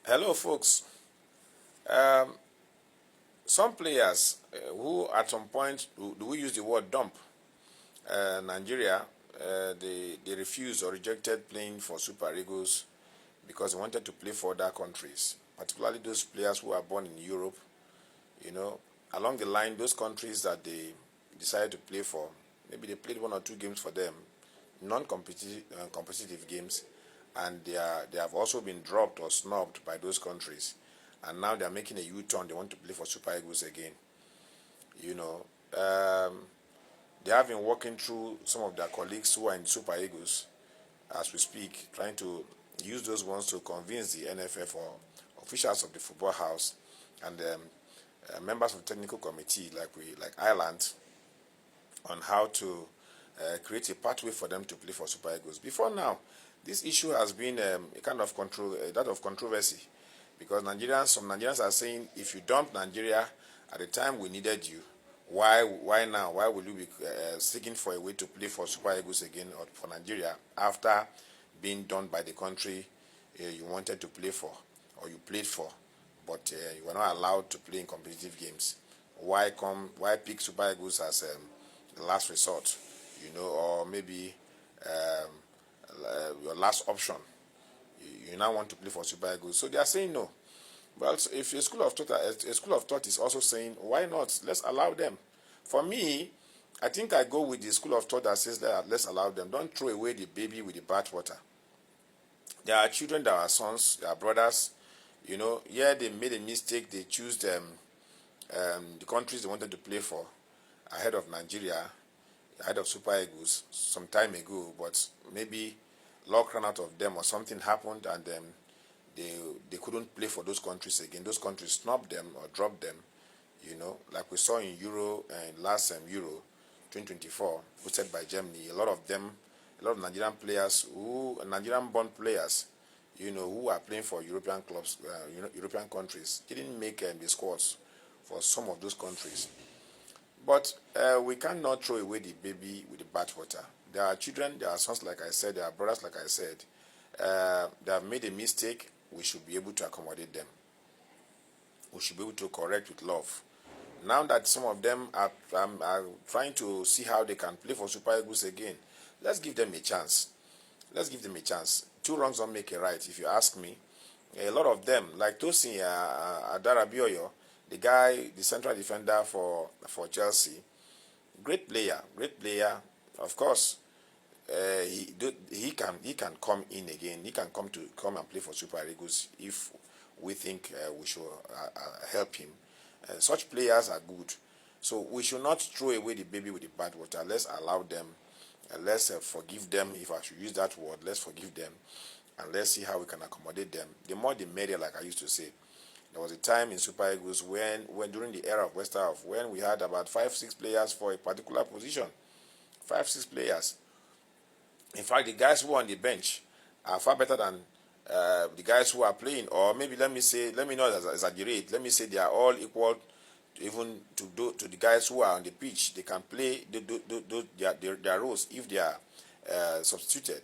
Hello, folks. Um, some players who at some point, do we use the word dump? Nigeria, they refused or rejected playing for Super Eagles because they wanted to play for other countries, particularly those players who are born in Europe. You know, along the line, those countries that they decided to play for, maybe they played one or two games for them, non-competitive competitive games, and they have also been dropped or snubbed by those countries, and now they are making a U-turn. They want to play for Super Eagles again. You know, they have been working through some of their colleagues who are in Super Eagles as we speak, trying to use those ones to convince the NFF or officials of the football house and members of the technical committee, like Ireland, on how to create a pathway for them to play for Super Eagles. Before now, this issue has been a kind of that of controversy, because some Nigerians are saying, if you dump Nigeria at the time we needed you, why now? Why will you be seeking for a way to play for Super Eagles again or for Nigeria after being done by the country you wanted to play for or you played for, but you were not allowed to play in competitive games? Why pick Super Eagles as the last resort, or maybe your last option? You now want to play for Super Eagles, so they are saying no. Well, so if a school of thought is also saying, why not? Let's allow them. For me, I think I go with the school of thought that says that let's allow them. Don't throw away the baby with the bathwater. There are children, there are sons, there are brothers. Yeah, they made a mistake. They choose the countries they wanted to play for ahead of Nigeria, ahead of Super Eagles some time ago. But maybe luck ran out of them or something happened, and they couldn't play for those countries again. Those countries snubbed them or dropped them, like we saw in Euro and last Euro 2024, hosted by Germany. A lot of Nigerian players, Nigerian-born players, who are playing for European clubs, European countries, didn't make the squads for some of those countries. But we cannot throw away the baby with the bathwater. There are children, there are sons, like I said, there are brothers, like I said. They have made a mistake. We should be able to accommodate them. We should be able to correct with love. Now that some of them are trying to see how they can play for Super Eagles again, let's give them a chance. Let's give them a chance. Two wrongs don't make a right, if you ask me. A lot of them, like Tosin Adarabioyo, the central defender for Chelsea, great player. Of course, he can come in again. He can come and play for Super Eagles if we think we should help him. Such players are good, so we should not throw away the baby with the bathwater. Let's allow them. Let's forgive them, if I should use that word. Let's forgive them, and let's see how we can accommodate them. The more the merrier, like I used to say. There was a time in Super Eagles when during the era of Westerhoff, when we had about 5-6 players for a particular position. 5-6 players. In fact, the guys who are on the bench are far better than the guys who are playing. Or maybe let me not exaggerate. Let me say they are all equal, even to the guys who are on the pitch. They can play their roles if they are substituted.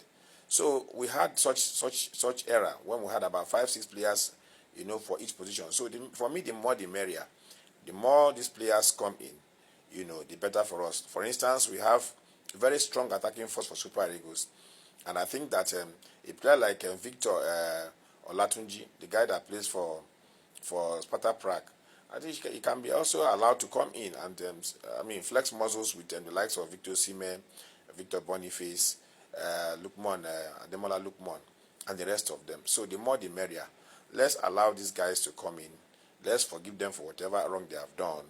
So we had such era when we had about 5-6 players, for each position. So for me, the more the merrier. The more these players come in, the better for us. For instance, we have a very strong attacking force for Super Eagles, and I think that a player like Victor Olatunji, the guy that plays for Sparta Prague, I think he can be also allowed to come in and flex muscles with the likes of Victor Osimhen, Victor Boniface, Ademola Lookman, and the rest of them. So the more the merrier. Let's allow these guys to come in. Let's forgive them for whatever wrong they have done.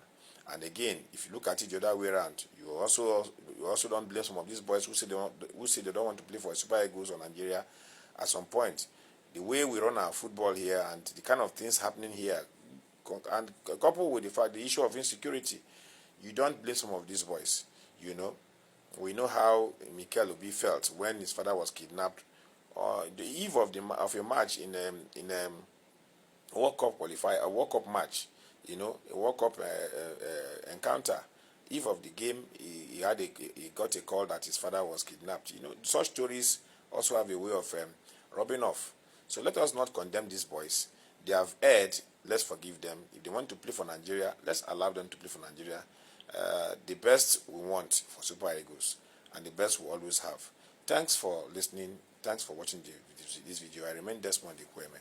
And again, if you look at it the other way around, you also don't blame some of these boys who say they don't want to play for Super Eagles or Nigeria at some point. The way we run our football here and the kind of things happening here, and coupled with the issue of insecurity, you don't blame some of these boys. We know how Mikel Obi felt when his father was kidnapped. The eve of a match in a World Cup qualifier, a World Cup match, a World Cup encounter. Eve of the game, he got a call that his father was kidnapped. Such stories also have a way of rubbing off. So let us not condemn these boys. They have erred. Let's forgive them. If they want to play for Nigeria, let's allow them to play for Nigeria. The best we want for Super Eagles, and the best we always have. Thanks for listening. Thanks for watching this video. I remain Desmond Ikweme.